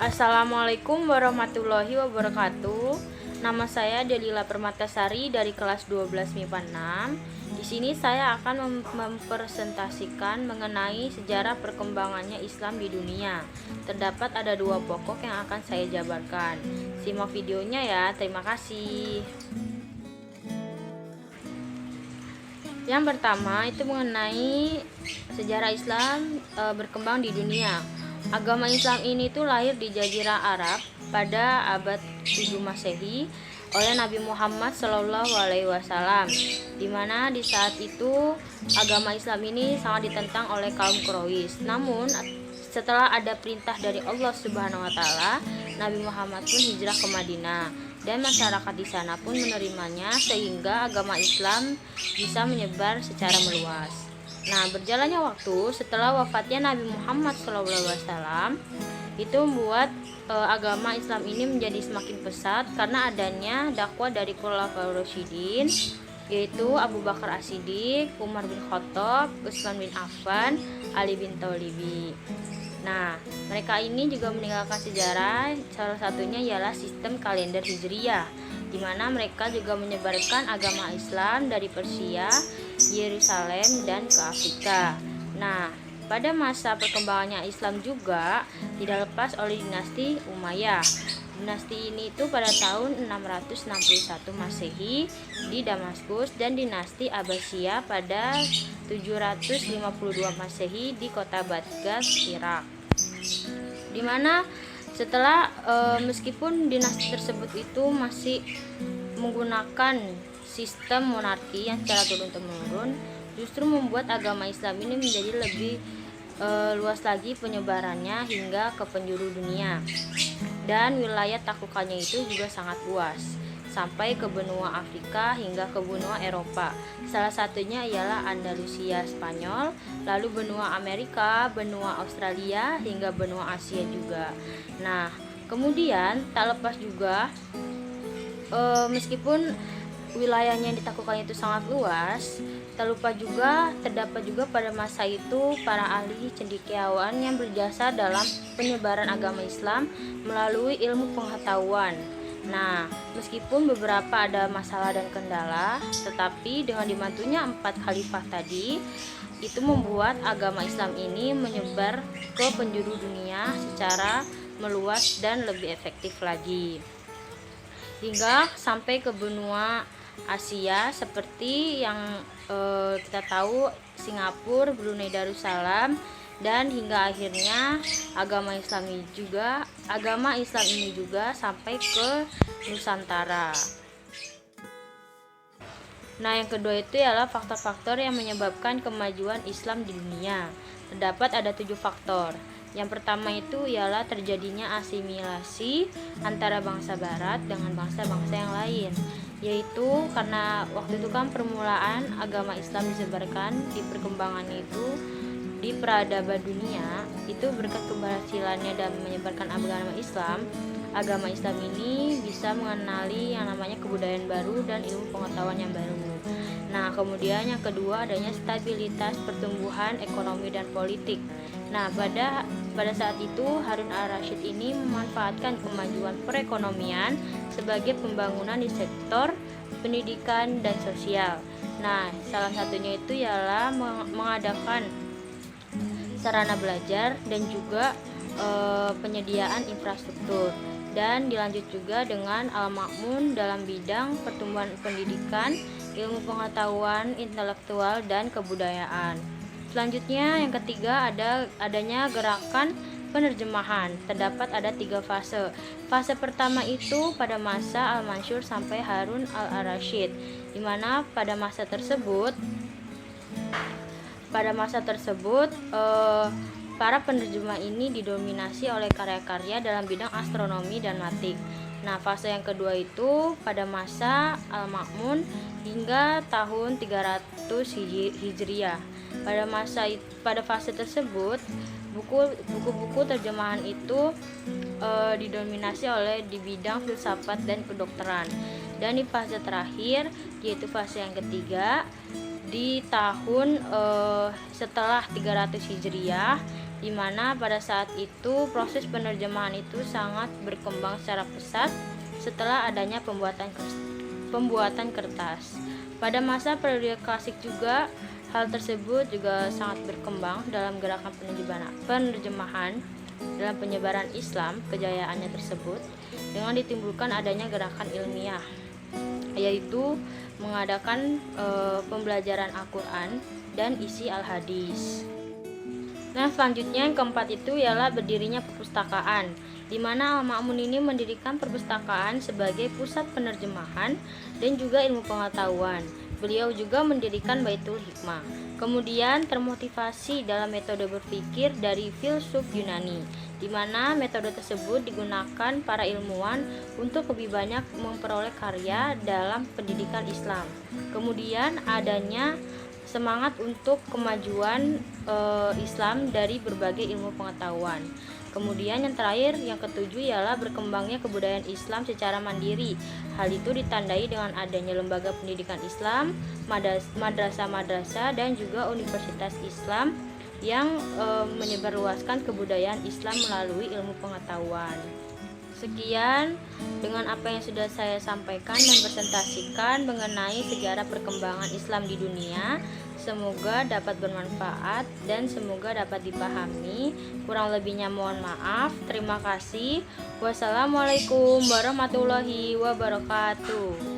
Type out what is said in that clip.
Assalamualaikum warahmatullahi wabarakatuh. Nama saya Delila Permatasari dari kelas 12 MIPA 6. Di sini saya akan mempresentasikan mengenai sejarah perkembangannya Islam di dunia. Terdapat ada dua pokok yang akan saya jabarkan. Simak videonya ya. Terima kasih. Yang pertama itu mengenai sejarah Islam berkembang di dunia. Agama Islam ini tuh lahir di Jazirah Arab pada abad 7 Masehi oleh Nabi Muhammad SAW, di mana di saat itu agama Islam ini sangat ditentang oleh kaum Quraisy. Namun setelah ada perintah dari Allah Subhanahu wa taala, Nabi Muhammad pun hijrah ke Madinah dan masyarakat di sana pun menerimanya sehingga agama Islam bisa menyebar secara meluas. Nah, berjalannya waktu setelah wafatnya Nabi Muhammad SAW, itu membuat agama Islam ini menjadi semakin pesat karena adanya dakwah dari Khulafaur Rasyidin, yaitu Abu Bakar As-Siddiq, Umar bin Khattab, Utsman bin Affan, Ali bin Thalibi. Nah, mereka ini juga meninggalkan sejarah, salah satunya ialah sistem kalender Hijriyah, di mana mereka juga menyebarkan agama Islam dari Persia, Yerusalem, dan ke Afrika. Nah, pada masa perkembangannya Islam juga tidak lepas oleh dinasti Umayyah. Dinasti ini itu pada tahun 661 Masehi di Damaskus dan dinasti Abbasiyah pada 752 Masehi di kota Baghdad, Irak. Dimana setelah meskipun dinasti tersebut itu masih menggunakan sistem monarki yang secara turun-temurun, justru membuat agama Islam ini menjadi lebih luas lagi penyebarannya hingga ke penjuru dunia, dan wilayah taklukannya itu juga sangat luas sampai ke benua Afrika hingga ke benua Eropa. Salah satunya ialah Andalusia Spanyol, lalu benua Amerika, benua Australia, hingga benua Asia juga. Nah, kemudian tak lepas juga meskipun wilayahnya yang ditaklukkan itu sangat luas, terdapat juga pada masa itu para ahli cendekiawan yang berjasa dalam penyebaran agama Islam melalui ilmu pengetahuan. Nah, meskipun beberapa ada masalah dan kendala, tetapi dengan dibantunya 4 khalifah tadi, itu membuat agama Islam ini menyebar ke penjuru dunia secara meluas dan lebih efektif lagi, hingga sampai ke benua Asia seperti yang kita tahu, Singapura, Brunei Darussalam, dan hingga akhirnya agama Islam ini juga sampai ke Nusantara. Nah, yang kedua itu ialah faktor-faktor yang menyebabkan kemajuan Islam di dunia. Terdapat ada 7 faktor. Yang pertama itu ialah terjadinya asimilasi antara bangsa barat dengan bangsa-bangsa yang lain, yaitu karena waktu itu kan permulaan agama Islam disebarkan di perkembangannya itu di peradaban dunia, itu berkat keberhasilannya dan menyebarkan agama Islam ini bisa mengenali yang namanya kebudayaan baru dan ilmu pengetahuan yang baru. Nah, kemudian yang kedua adanya stabilitas pertumbuhan ekonomi dan politik. Nah, pada saat itu Harun al-Rasyid ini memanfaatkan kemajuan perekonomian sebagai pembangunan di sektor pendidikan dan sosial. Nah, salah satunya itu ialah mengadakan sarana belajar dan juga penyediaan infrastruktur, dan dilanjut juga dengan Al-Ma'mun dalam bidang pertumbuhan pendidikan, ilmu pengetahuan intelektual, dan kebudayaan. Selanjutnya yang ketiga adanya gerakan penerjemahan. Terdapat ada 3 fase. Fase pertama itu pada masa Al-Mansur sampai Harun al-Rasyid, di mana pada masa tersebut para penerjemah ini didominasi oleh karya-karya dalam bidang astronomi dan matik. Nah, fase yang kedua itu pada masa Al-Ma'mun hingga tahun 300 Hijriah. Pada fase tersebut buku-buku terjemahan itu didominasi oleh di bidang filsafat dan kedokteran. Dan di fase terakhir, yaitu fase yang ketiga, di tahun setelah 300 Hijriah, di mana pada saat itu proses penerjemahan itu sangat berkembang secara pesat setelah adanya pembuatan kertas. Pada masa periode klasik juga, hal tersebut juga sangat berkembang dalam gerakan penerjemahan dalam penyebaran Islam. Kejayaannya tersebut dengan ditimbulkan adanya gerakan ilmiah, yaitu mengadakan pembelajaran Al-Quran dan isi Al-Hadis. Nah, selanjutnya yang keempat itu ialah berdirinya perpustakaan, di mana Al-Ma'mun ini mendirikan perpustakaan sebagai pusat penerjemahan dan juga ilmu pengetahuan. Beliau juga mendirikan Baitul Hikmah. Kemudian termotivasi dalam metode berpikir dari filsuf Yunani, di mana metode tersebut digunakan para ilmuwan untuk lebih banyak memperoleh karya dalam pendidikan Islam. Kemudian adanya semangat untuk kemajuan Islam dari berbagai ilmu pengetahuan. Kemudian yang terakhir, yang ketujuh ialah berkembangnya kebudayaan Islam secara mandiri. Hal itu ditandai dengan adanya lembaga pendidikan Islam, madrasah-madrasah dan juga universitas Islam yang menyebarluaskan kebudayaan Islam melalui ilmu pengetahuan. Sekian dengan apa yang sudah saya sampaikan dan presentasikan mengenai sejarah perkembangan Islam di dunia. Semoga dapat bermanfaat dan semoga dapat dipahami. Kurang lebihnya mohon maaf. Terima kasih. Wassalamualaikum warahmatullahi wabarakatuh.